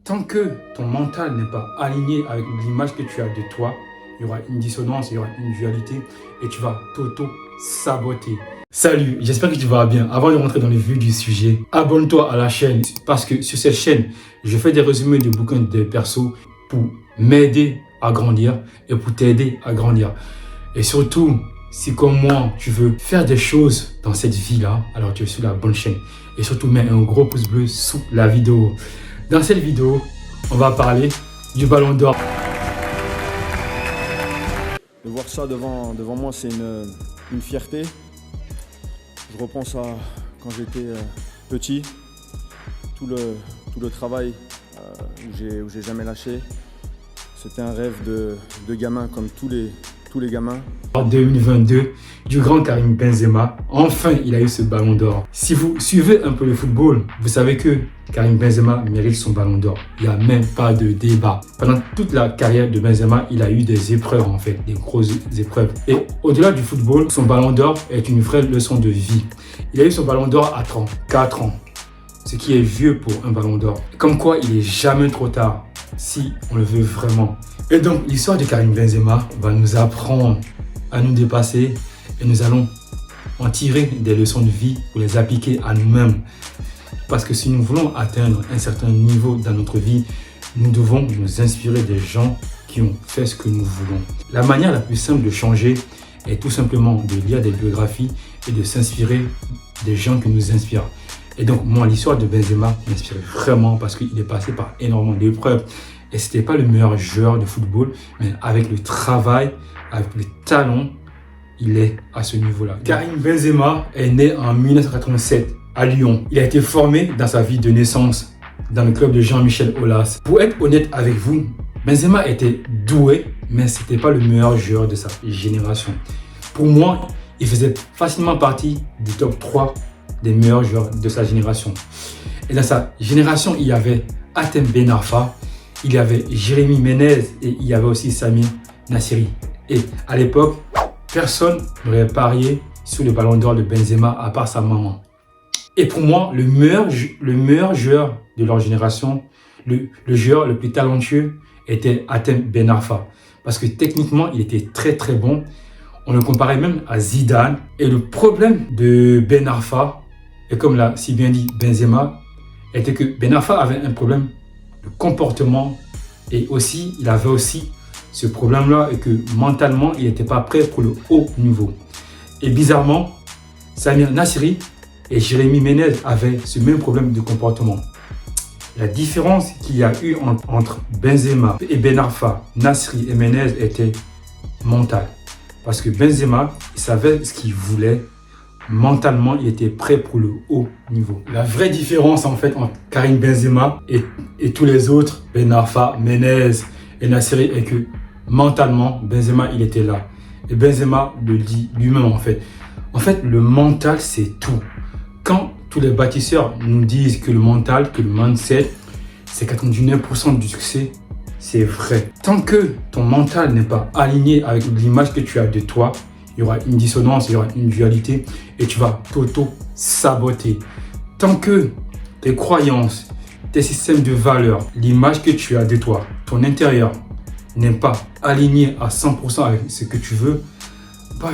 Tant que ton mental n'est pas aligné avec l'image que tu as de toi, il y aura une dissonance, il y aura une dualité et tu vas t'auto-saboter. Salut, j'espère que tu vas bien. Avant de rentrer dans le vif du sujet, abonne-toi à la chaîne parce que sur cette chaîne, je fais des résumés de bouquins de perso pour m'aider à grandir et pour t'aider à grandir. Et surtout, si comme moi, tu veux faire des choses dans cette vie-là, alors tu es sur la bonne chaîne. Et surtout, mets un gros pouce bleu sous la vidéo. Dans cette vidéo, on va parler du Ballon d'Or. De voir ça devant moi, c'est une fierté. Je repense à quand j'étais petit, tout le travail où j'ai jamais lâché. C'était un rêve de gamin comme tous les gamins. En 2022, du grand Karim Benzema, enfin il a eu ce Ballon d'Or. Si vous suivez un peu le football, vous savez que Karim Benzema mérite son Ballon d'Or. Il n'y a même pas de débat. Pendant toute la carrière de Benzema, il a eu des épreuves en fait, des grosses épreuves. Et au-delà du football, son Ballon d'Or est une vraie leçon de vie. Il a eu son Ballon d'Or à 34 ans, ce qui est vieux pour un Ballon d'Or. Comme quoi, il n'est jamais trop tard si on le veut vraiment. Et donc, l'histoire de Karim Benzema va nous apprendre à nous dépasser et nous allons en tirer des leçons de vie pour les appliquer à nous-mêmes. Parce que si nous voulons atteindre un certain niveau dans notre vie, nous devons nous inspirer des gens qui ont fait ce que nous voulons. La manière la plus simple de changer est tout simplement de lire des biographies et de s'inspirer des gens qui nous inspirent. Et donc, moi, l'histoire de Benzema m'inspire vraiment parce qu'il est passé par énormément d'épreuves. Et ce n'était pas le meilleur joueur de football, mais avec le travail, avec le talent, il est à ce niveau-là. Karim Benzema est né en 1987 à Lyon. Il a été formé dans sa ville de naissance dans le club de Jean-Michel Aulas. Pour être honnête avec vous, Benzema était doué, mais ce n'était pas le meilleur joueur de sa génération. Pour moi, il faisait facilement partie du top 3 des meilleurs joueurs de sa génération. Et dans sa génération, il y avait Hatem Ben Arfa, il y avait Jérémy Ménez et il y avait aussi Samir Nasri. Et à l'époque, personne n'aurait parié sur le Ballon d'Or de Benzema à part sa maman. Et pour moi, le meilleur joueur de leur génération, le joueur le plus talentueux était Hatem Ben Arfa. Parce que techniquement, il était très très bon. On le comparait même à Zidane. Et le problème de Ben Arfa, et comme l'a si bien dit Benzema, était que Ben Arfa avait un problème de comportement et aussi, il avait aussi ce problème-là et que mentalement, il n'était pas prêt pour le haut niveau. Et bizarrement, Samir Nasri et Jérémy Ménez avaient ce même problème de comportement. La différence qu'il y a eu entre Benzema et Ben Arfa, Nasri et Ménez était mentale. Parce que Benzema, il savait ce qu'il voulait. Mentalement, il était prêt pour le haut niveau. La vraie différence en fait entre Karim Benzema et tous les autres, Ben Arfa, Ménez et Nasri, est que mentalement, Benzema, il était là. Et Benzema le dit lui-même en fait. En fait, le mental, c'est tout. Quand tous les bâtisseurs nous disent que le mental, que le mindset, c'est 99% du succès, c'est vrai. Tant que ton mental n'est pas aligné avec l'image que tu as de toi, il y aura une dissonance, il y aura une dualité et tu vas t'auto-saboter. Tant que tes croyances, tes systèmes de valeurs, l'image que tu as de toi, ton intérieur n'est pas aligné à 100% avec ce que tu veux,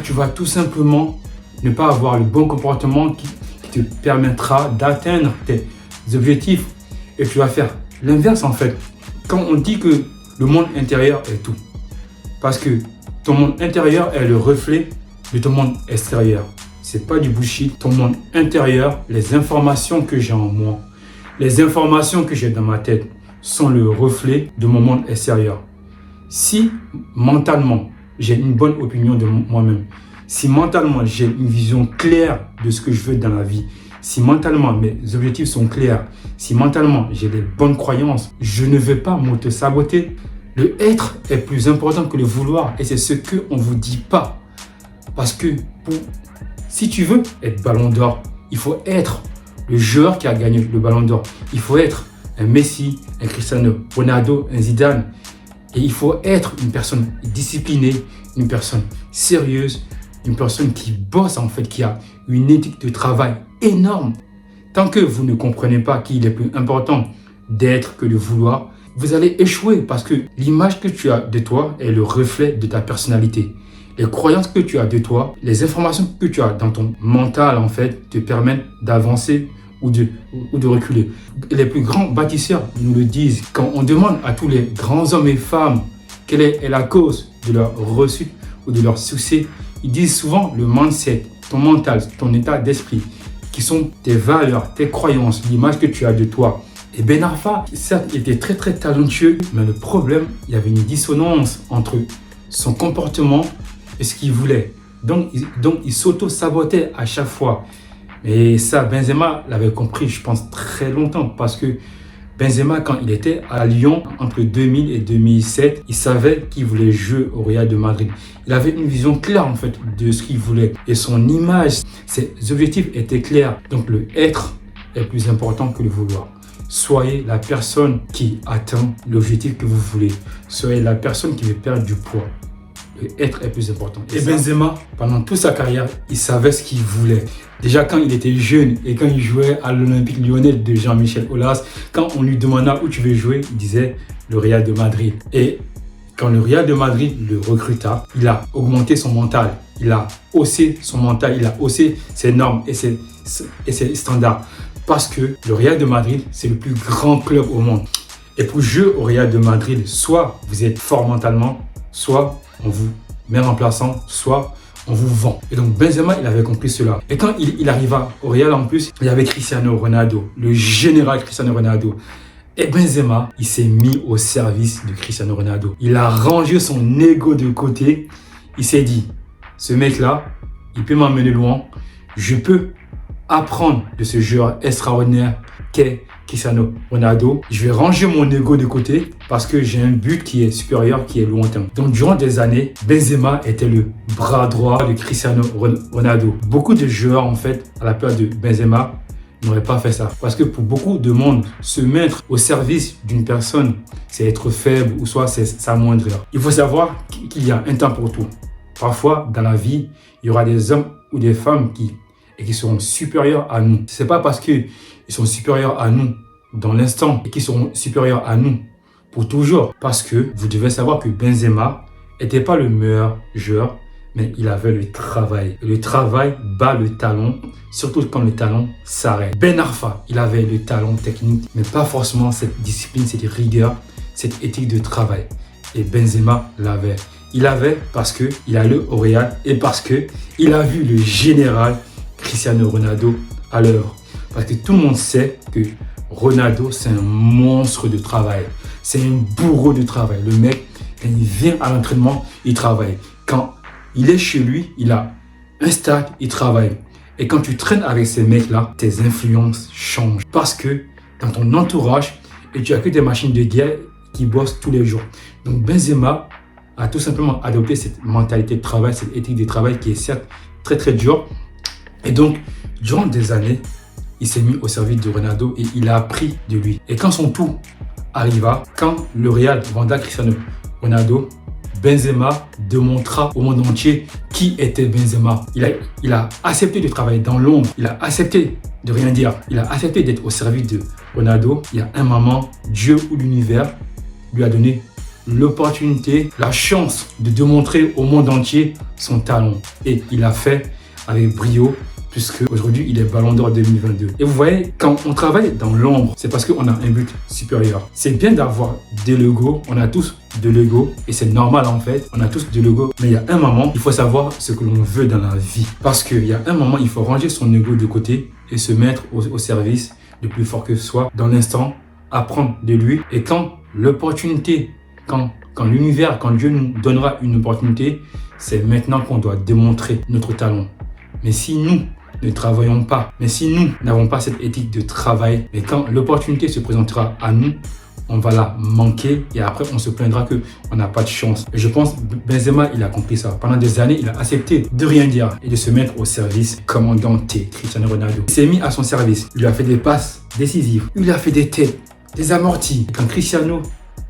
tu vas tout simplement ne pas avoir le bon comportement qui te permettra d'atteindre tes objectifs et tu vas faire l'inverse en fait. Quand on dit que le monde intérieur est tout, parce que ton monde intérieur est le reflet de ton monde extérieur. C'est pas du bullshit. Ton monde intérieur, les informations que j'ai en moi, les informations que j'ai dans ma tête sont le reflet de mon monde extérieur. Si mentalement, j'ai une bonne opinion de moi-même, si mentalement, j'ai une vision claire de ce que je veux dans la vie, si mentalement, mes objectifs sont clairs, si mentalement, j'ai des bonnes croyances, je ne vais pas m'auto-saboter. Le être est plus important que le vouloir et c'est ce qu'on ne vous dit pas. Parce que si tu veux être Ballon d'Or, il faut être le joueur qui a gagné le Ballon d'Or. Il faut être un Messi, un Cristiano Ronaldo, un Zidane. Et il faut être une personne disciplinée, une personne sérieuse, une personne qui bosse en fait, qui a une éthique de travail énorme. Tant que vous ne comprenez pas qu'il est plus important d'être que de vouloir, vous allez échouer parce que l'image que tu as de toi est le reflet de ta personnalité. Les croyances que tu as de toi, les informations que tu as dans ton mental, en fait, te permettent d'avancer ou de reculer. Les plus grands bâtisseurs nous le disent. Quand on demande à tous les grands hommes et femmes quelle est la cause de leur réussite ou de leur succès, ils disent souvent le mindset, ton mental, ton état d'esprit, qui sont tes valeurs, tes croyances, l'image que tu as de toi. Et Ben Arfa, certes, était très très talentueux, mais le problème, il y avait une dissonance entre son comportement et ce qu'il voulait. Donc il s'auto-sabotait à chaque fois. Et ça, Benzema l'avait compris, je pense, très longtemps. Parce que Benzema, quand il était à Lyon, entre 2000 et 2007, il savait qu'il voulait jouer au Real de Madrid. Il avait une vision claire, en fait, de ce qu'il voulait. Et son image, ses objectifs étaient clairs. Donc le être est plus important que le vouloir. Soyez la personne qui atteint l'objectif que vous voulez. Soyez la personne qui veut perdre du poids. Le être est plus important. Et Benzema, pendant toute sa carrière, il savait ce qu'il voulait. Déjà quand il était jeune et quand il jouait à l'Olympique Lyonnais de Jean-Michel Aulas, quand on lui demanda où tu veux jouer, il disait le Real de Madrid. Et quand le Real de Madrid le recruta, il a augmenté son mental. Il a haussé son mental, il a haussé ses normes et ses standards. Parce que le Real de Madrid, c'est le plus grand club au monde. Et pour jouer au Real de Madrid, soit vous êtes fort mentalement, soit on vous met remplaçant, soit on vous vend. Et donc Benzema, il avait compris cela. Et quand il arriva au Real en plus, il y avait Cristiano Ronaldo, le général Cristiano Ronaldo. Et Benzema, il s'est mis au service de Cristiano Ronaldo. Il a rangé son ego de côté. Il s'est dit, ce mec-là, il peut m'emmener loin. Je peux apprendre de ce joueur extraordinaire qu'est Cristiano Ronaldo. Je vais ranger mon ego de côté parce que j'ai un but qui est supérieur, qui est lointain. Donc durant des années, Benzema était le bras droit de Cristiano Ronaldo. Beaucoup de joueurs, en fait, à la période de Benzema, n'auraient pas fait ça. Parce que pour beaucoup de monde, se mettre au service d'une personne, c'est être faible ou soit c'est s'amoindrir. Il faut savoir qu'il y a un temps pour tout. Parfois, dans la vie, il y aura des hommes ou des femmes qui seront supérieurs à nous. C'est pas parce qu'ils sont supérieurs à nous dans l'instant et qu'ils seront supérieurs à nous pour toujours. Parce que vous devez savoir que Benzema n'était pas le meilleur joueur, mais il avait le travail. Et le travail bat le talent, surtout quand le talent s'arrête. Ben Arfa, il avait le talent technique, mais pas forcément cette discipline, cette rigueur, cette éthique de travail. Et Benzema l'avait. Il l'avait parce qu'il allait au Real et parce qu'il a vu le général Cristiano Ronaldo à l'œuvre. Parce que tout le monde sait que Ronaldo, c'est un monstre de travail. C'est un bourreau de travail. Le mec, quand il vient à l'entraînement, il travaille. Quand il est chez lui, il a un stade, il travaille. Et quand tu traînes avec ces mecs-là, tes influences changent. Parce que dans ton entourage, et tu as que des machines de guerre qui bossent tous les jours. Donc Benzema a tout simplement adopté cette mentalité de travail, cette éthique de travail qui est certes très très dure. Et donc, durant des années, il s'est mis au service de Ronaldo et il a appris de lui. Et quand son tour arriva, quand le Real venda Cristiano Ronaldo, Benzema démontra au monde entier qui était Benzema. Il a accepté de travailler dans l'ombre. Il a accepté de rien dire. Il a accepté d'être au service de Ronaldo. Il y a un moment, Dieu ou l'univers lui a donné l'opportunité, la chance de démontrer au monde entier son talent. Et il l'a fait avec brio, puisque aujourd'hui il est Ballon d'Or 2022. Et vous voyez, quand on travaille dans l'ombre, c'est parce qu'on a un but supérieur. C'est bien d'avoir de l'ego, on a tous de l'ego, et c'est normal en fait, on a tous de l'ego. Mais il y a un moment, il faut savoir ce que l'on veut dans la vie. Parce qu'il y a un moment, il faut ranger son ego de côté et se mettre au service de plus fort que soi, dans l'instant, apprendre de lui. Et quand l'opportunité, quand l'univers, quand Dieu nous donnera une opportunité, c'est maintenant qu'on doit démontrer notre talent. Mais si nous ne travaillons pas, mais si nous n'avons pas cette éthique de travail, mais quand l'opportunité se présentera à nous, on va la manquer et après on se plaindra qu'on n'a pas de chance. Et je pense que Benzema, il a compris ça. Pendant des années, il a accepté de rien dire et de se mettre au service commandant T, Cristiano Ronaldo. Il s'est mis à son service. Il lui a fait des passes décisives. Il lui a fait des têtes, des amortis. Quand Cristiano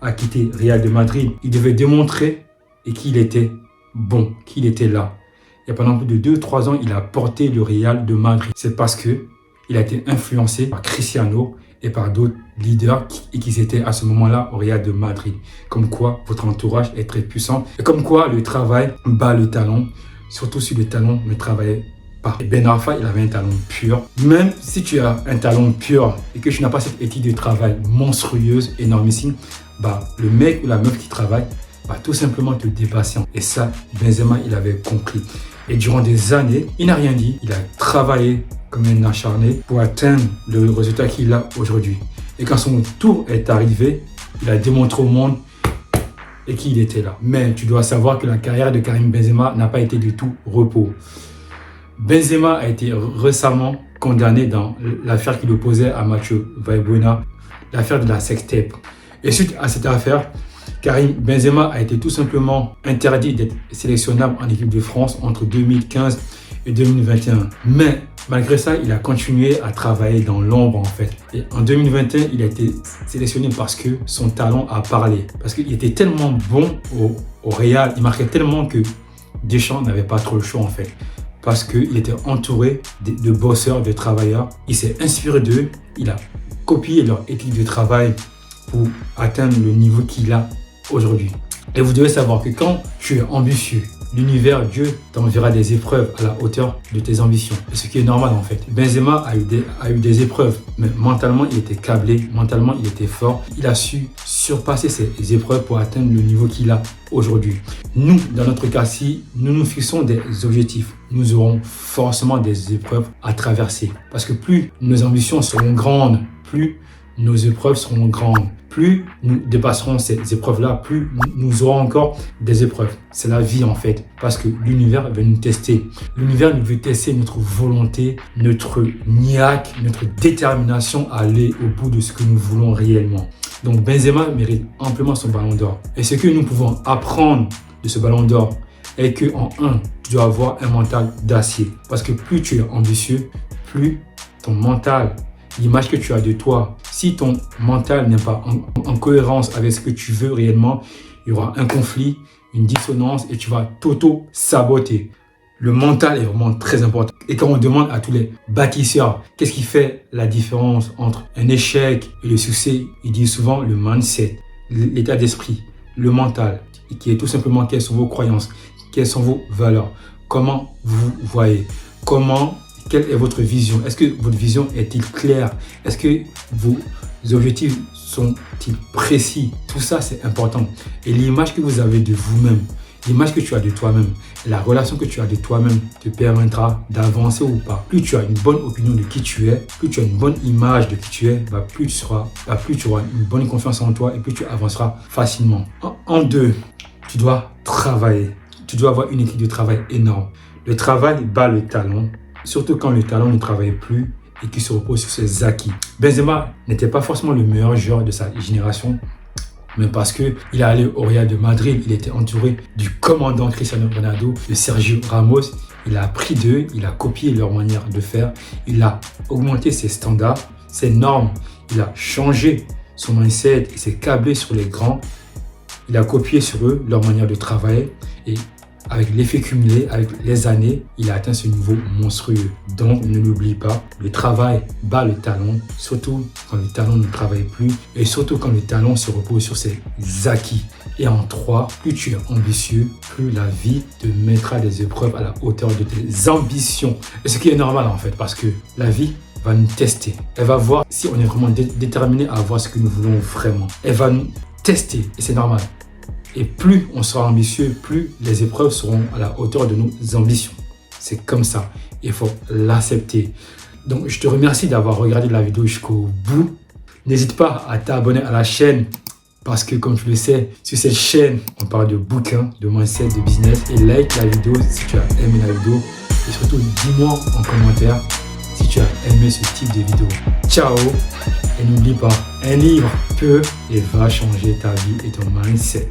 a quitté Real de Madrid, il devait démontrer qu'il était bon, qu'il était là. Et pendant plus de 2-3 ans, il a porté le Real de Madrid. C'est parce qu'il a été influencé par Cristiano et par d'autres leaders qui étaient à ce moment-là au Real de Madrid. Comme quoi votre entourage est très puissant et comme quoi le travail bat le talent, surtout si le talent ne travaillait pas. Et Ben Arfa, il avait un talent pur. Même si tu as un talent pur et que tu n'as pas cette éthique de travail monstrueuse, énormissime, le mec ou la meuf qui travaille va tout simplement te dépasser. Et ça, Benzema, il avait compris. Et durant des années, il n'a rien dit. Il a travaillé comme un acharné pour atteindre le résultat qu'il a aujourd'hui. Et quand son tour est arrivé, il a démontré au monde et qu'il était là. Mais tu dois savoir que la carrière de Karim Benzema n'a pas été du tout repos. Benzema a été récemment condamné dans l'affaire qui l'opposait à Mathieu Valbuena, l'affaire de la sextape. Et suite à cette affaire, Karim Benzema a été tout simplement interdit d'être sélectionnable en équipe de France entre 2015 et 2021. Mais malgré ça, il a continué à travailler dans l'ombre en fait. Et en 2021, il a été sélectionné parce que son talent a parlé. Parce qu'il était tellement bon au Real, il marquait tellement que Deschamps n'avait pas trop le choix en fait. Parce qu'il était entouré de bosseurs, de travailleurs. Il s'est inspiré d'eux, il a copié leur éthique de travail pour atteindre le niveau qu'il a aujourd'hui. Et vous devez savoir que quand tu es ambitieux, l'univers, Dieu t'enverra des épreuves à la hauteur de tes ambitions. Ce qui est normal en fait. Benzema a eu des épreuves, mais mentalement il était câblé, mentalement il était fort. Il a su surpasser ces épreuves pour atteindre le niveau qu'il a aujourd'hui. Nous, dans notre cas-ci, nous nous fixons des objectifs. Nous aurons forcément des épreuves à traverser. Parce que plus nos ambitions seront grandes, plus nos épreuves seront grandes. Plus nous dépasserons ces épreuves-là, plus nous aurons encore des épreuves. C'est la vie en fait, parce que l'univers veut nous tester. L'univers nous veut tester notre volonté, notre niaque, notre détermination à aller au bout de ce que nous voulons réellement. Donc Benzema mérite amplement son ballon d'or. Et ce que nous pouvons apprendre de ce ballon d'or est que en un, tu dois avoir un mental d'acier. Parce que plus tu es ambitieux, plus ton mental, l'image que tu as de toi, si ton mental n'est pas en cohérence avec ce que tu veux réellement, il y aura un conflit, une dissonance et tu vas t'auto-saboter. Le mental est vraiment très important. Et quand on demande à tous les bâtisseurs, qu'est-ce qui fait la différence entre un échec et le succès, ils disent souvent le mindset, l'état d'esprit, le mental, qui est tout simplement quelles sont vos croyances, quelles sont vos valeurs, comment vous voyez, quelle est votre vision? Est-ce que votre vision est-il claire? Est-ce que vos objectifs sont-ils précis? Tout ça, c'est important. Et l'image que vous avez de vous-même, l'image que tu as de toi-même, la relation que tu as de toi-même te permettra d'avancer ou pas. Plus tu as une bonne opinion de qui tu es, plus tu as une bonne image de qui tu es, plus tu auras une bonne confiance en toi et plus tu avanceras facilement. En deux, tu dois travailler. Tu dois avoir une équipe de travail énorme. Le travail bat le talent. Surtout quand le talent ne travaille plus et qu'il se repose sur ses acquis. Benzema n'était pas forcément le meilleur joueur de sa génération, mais parce qu'il est allé au Real de Madrid, il était entouré du commandant Cristiano Ronaldo, de Sergio Ramos. Il a appris d'eux, il a copié leur manière de faire, il a augmenté ses standards, ses normes, il a changé son mindset, il s'est câblé sur les grands, il a copié sur eux leur manière de travailler et avec l'effet cumulé, avec les années, il a atteint ce niveau monstrueux. Donc, ne l'oublie pas, le travail bat le talent, surtout quand le talent ne travaille plus et surtout quand le talent se repose sur ses acquis. Et en 3, plus tu es ambitieux, plus la vie te mettra des épreuves à la hauteur de tes ambitions. Et ce qui est normal en fait, parce que la vie va nous tester. Elle va voir si on est vraiment déterminé à avoir ce que nous voulons vraiment. Elle va nous tester et c'est normal. Et plus on sera ambitieux, plus les épreuves seront à la hauteur de nos ambitions. C'est comme ça. Il faut l'accepter. Donc, je te remercie d'avoir regardé la vidéo jusqu'au bout. N'hésite pas à t'abonner à la chaîne parce que, comme tu le sais, sur cette chaîne, on parle de bouquins, de mindset, de business. Et like la vidéo si tu as aimé la vidéo. Et surtout, dis-moi en commentaire si tu as aimé ce type de vidéo. Ciao! Et n'oublie pas, un livre peut et va changer ta vie et ton mindset.